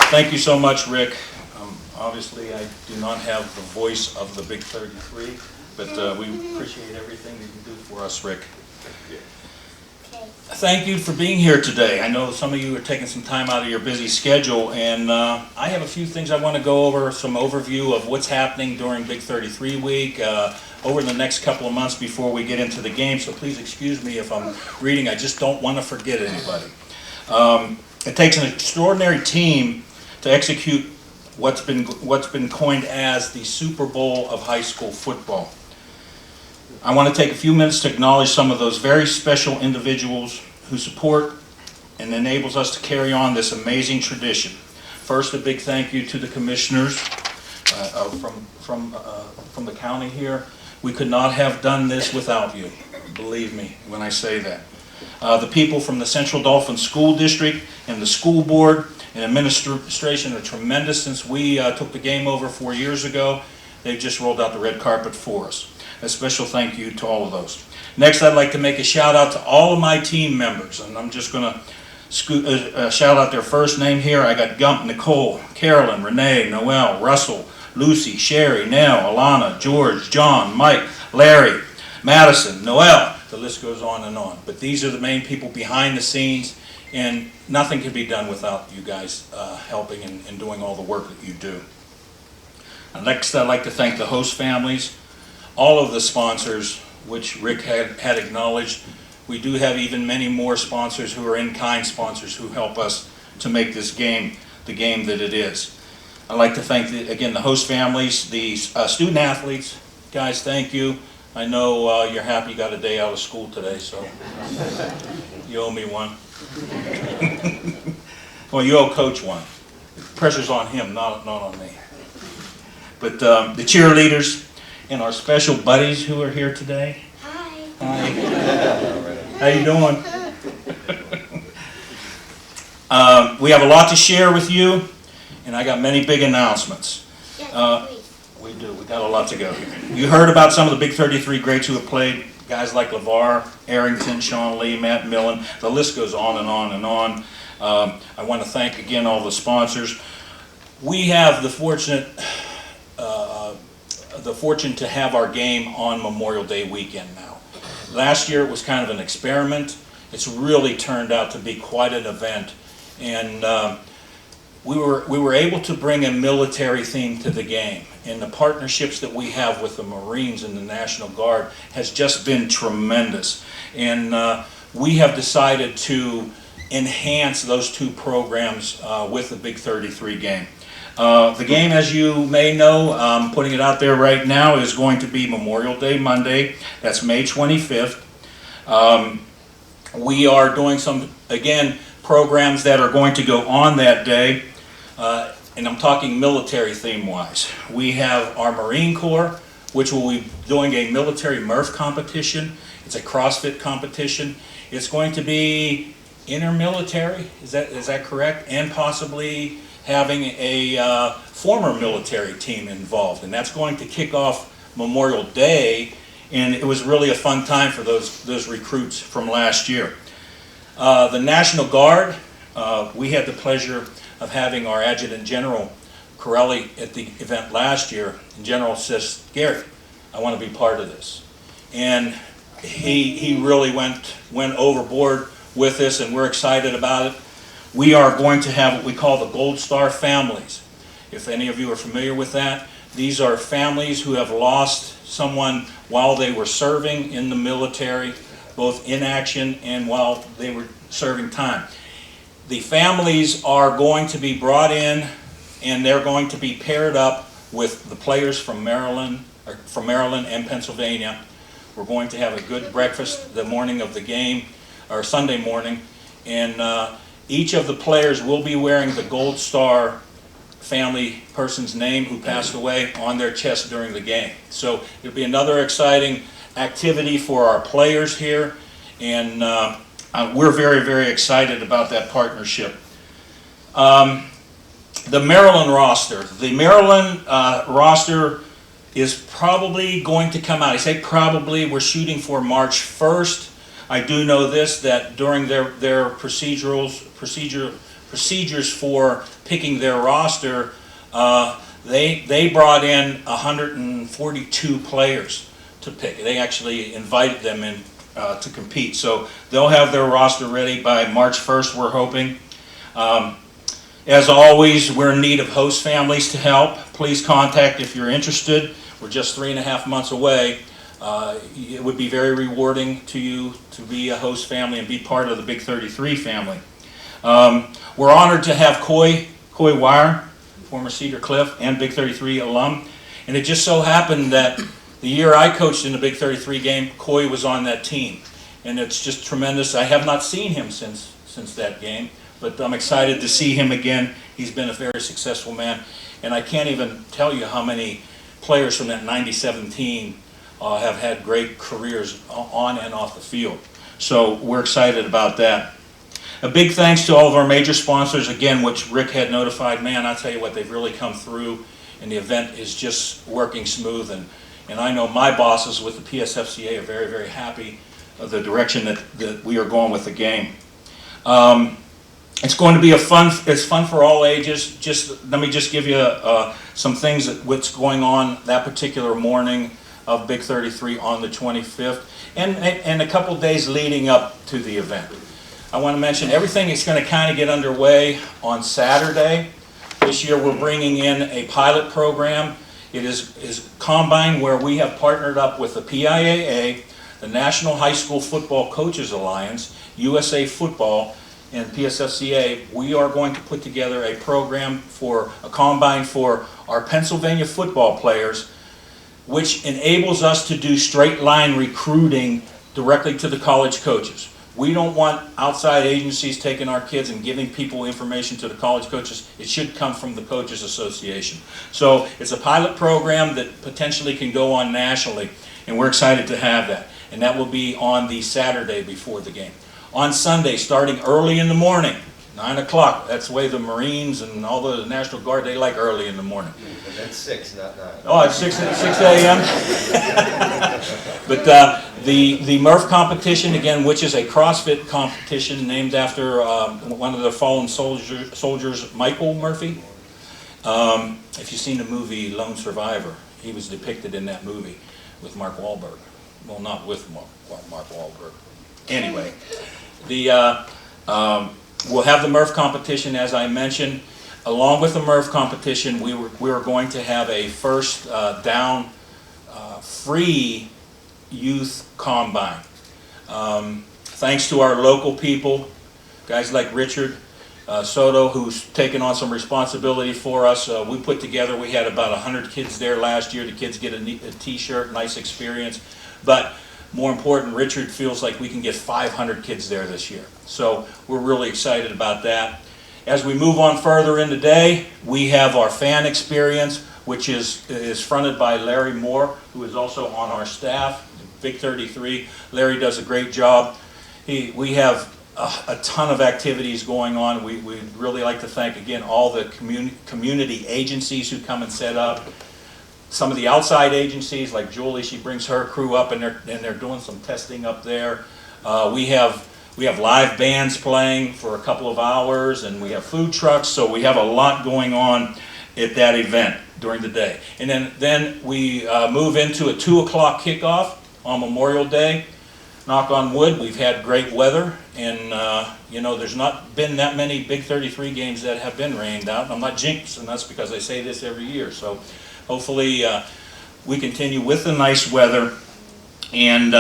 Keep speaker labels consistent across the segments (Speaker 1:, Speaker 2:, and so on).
Speaker 1: Thank you so much, Rick. Obviously, I do not have the voice of the Big 33, but we appreciate everything that you do for us, Rick. Thank you for being here today. I know some of you are taking some time out of your busy schedule, and I have a few things I want to go over, some overview of what's happening during Big 33 week over the next couple of months before we get into the game, so please excuse me if I'm reading. I just don't want to forget anybody. It takes an extraordinary team to execute what's been coined as the Super Bowl of high school football. I want to take a few minutes to acknowledge some of those very special individuals who support and enables us to carry on this amazing tradition. First, a big thank you to the commissioners from the county here. We could not have done this without you, believe me when I say that. The people from the Central Dauphin School District and the school board and administration are tremendous since we took the game over 4 years ago. They've just rolled out the red carpet for us. A special thank you to all of those. Next, I'd like to make a shout out to all of my team members, and I'm just going to shout out their first name here. I got Gump, Nicole, Carolyn, Renee, Noel, Russell, Lucy, Sherry, Nell, Alana, George, John, Mike, Larry, Madison, Noel. The list goes on and on. But these are the main people behind the scenes, and nothing can be done without you guys helping and doing all the work that you do. And next, I'd like to thank the host families, all of the sponsors, which Rick had acknowledged. We do have even many more sponsors who are in-kind sponsors who help us to make this game the game that it is. I'd like to thank, again, the host families, the student athletes. Guys, thank you. I know you're happy you got a day out of school today, so you owe me one. Well, you owe Coach one. The pressure's on him, not on me. But the cheerleaders and our special buddies who are here today. Hi. How you doing? We have a lot to share with you, and I got many big announcements. We do. We got a lot to go here. You heard about some of the Big 33 greats who have played, guys like LeVar, Arrington, Sean Lee, Matt Millen. The list goes on and on and on. I want to thank again all the sponsors. We have the fortune to have our game on Memorial Day weekend now. Last year it was kind of an experiment. It's really turned out to be quite an event, and we were able to bring a military theme to the game, and the partnerships that we have with the Marines and the National Guard has just been tremendous, and we have decided to enhance those two programs with the Big 33 game. The game, as you may know, I'm putting it out there right now, is going to be Memorial Day Monday. That's May 25th. We are doing some, again, programs that are going to go on that day, and I'm talking military theme-wise. We have our Marine Corps, which will be doing a military Murph competition. It's a CrossFit competition. It's going to be intermilitary, is that correct? And possibly having a former military team involved, and that's going to kick off Memorial Day, and it was really a fun time for those recruits from last year. The National Guard, we had the pleasure of having our Adjutant General Corelli at the event last year, and General says, Gary, I want to be part of this. And he really went overboard with this, and we're excited about it. We are going to have what we call the Gold Star families. If any of you are familiar with that, these are families who have lost someone while they were serving in the military, both in action and while they were serving time. The families are going to be brought in, and they're going to be paired up with the players from Maryland and Pennsylvania. We're going to have a good breakfast the morning of the game, or Sunday morning, and each of the players will be wearing the Gold Star family person's name who passed away on their chest during the game. So it'll be another exciting activity for our players here, and we're very, very excited about that partnership. The Maryland roster. The Maryland roster is probably going to come out. I say probably, we're shooting for March 1st. I do know this, that during their procedure procedures for picking their roster, they brought in 142 players to pick. They actually invited them in to compete. So they'll have their roster ready by March 1st, we're hoping. As always, we're in need of host families to help. Please contact if you're interested. We're just 3.5 months away. It would be very rewarding to you to be a host family and be part of the Big 33 family. We're honored to have Coy Wire, former Cedar Cliff and Big 33 alum. And it just so happened that the year I coached in the Big 33 game, Coy was on that team. And it's just tremendous. I have not seen him since that game, but I'm excited to see him again. He's been a very successful man. And I can't even tell you how many players from that 97 team have had great careers on and off the field. So we're excited about that. A big thanks to all of our major sponsors, again, which Rick had notified. Man, I'll tell you what, they've really come through, and the event is just working smooth. And I know my bosses with the PSFCA are very, very happy of the direction that we are going with the game. It's going to be it's fun for all ages. Let me just give you some things what's going on that particular morning of Big 33 on the 25th, and a couple days leading up to the event. I want to mention everything is going to kind of get underway on Saturday. This year we're bringing in a pilot program. It is Combine, where we have partnered up with the PIAA, the National High School Football Coaches Alliance, USA Football, and PSFCA. We are going to put together a program for a Combine for our Pennsylvania football players, which enables us to do straight line recruiting directly to the college coaches. We don't want outside agencies taking our kids and giving people information to the college coaches. It should come from the Coaches Association. So it's a pilot program that potentially can go on nationally, and we're excited to have that. And that will be on the Saturday before the game. On Sunday, starting early in the morning, 9 o'clock. That's the way the Marines and all the National Guard, they like early in the morning.
Speaker 2: And that's 6, not 9.
Speaker 1: Oh, it's 6 a.m.? But the Murph competition, again, which is a CrossFit competition named after one of the fallen soldiers, Michael Murphy. If you've seen the movie Lone Survivor, he was depicted in that movie with Mark Wahlberg. Well, not with Mark Wahlberg. Anyway, we'll have the Murph competition, as I mentioned. Along with the Murph competition, we were going to have a first down free youth combine. Thanks to our local people, guys like Richard Soto, who's taken on some responsibility for us. We put together, we had about 100 kids there last year. The kids get a t-shirt, nice experience. But more important, Richard feels like we can get 500 kids there this year. So we're really excited about that. As we move on further in the day, we have our fan experience, which is fronted by Larry Moore, who is also on our staff, Big 33. Larry does a great job. We have a ton of activities going on. We'd really like to thank, again, all the community agencies who come and set up. Some of the outside agencies, like Julie, she brings her crew up, and they're doing some testing up there. We have live bands playing for a couple of hours, and we have food trucks, so we have a lot going on at that event during the day. And then we move into a 2 o'clock kickoff on Memorial Day. Knock on wood, we've had great weather, and there's not been that many Big 33 games that have been rained out. I'm not jinxing, that's because I say this every year. So hopefully we continue with the nice weather, and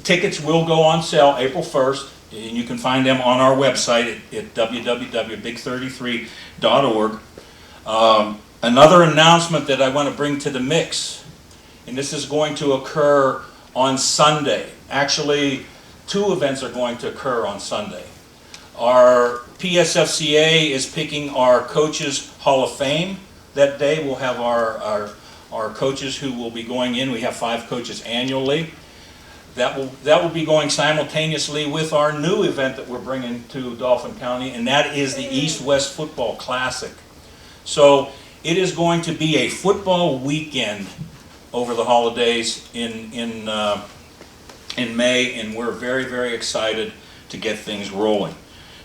Speaker 1: tickets will go on sale April 1st, and you can find them on our website at www.big33.org. Another announcement that I want to bring to the mix, and this is going to occur on Sunday. Actually, 2 events are going to occur on Sunday. Our PSFCA is picking our Coaches Hall of Fame. That day we'll have our coaches who will be going in. We have 5 coaches annually. That will be going simultaneously with our new event that we're bringing to Dauphin County, and that is the East-West Football Classic. So it is going to be a football weekend over the holidays in May, and we're very, very excited to get things rolling.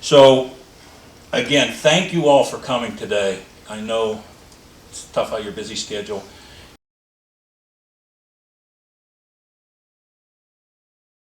Speaker 1: So Again, thank you all for coming today. I know it's tough on your busy schedule.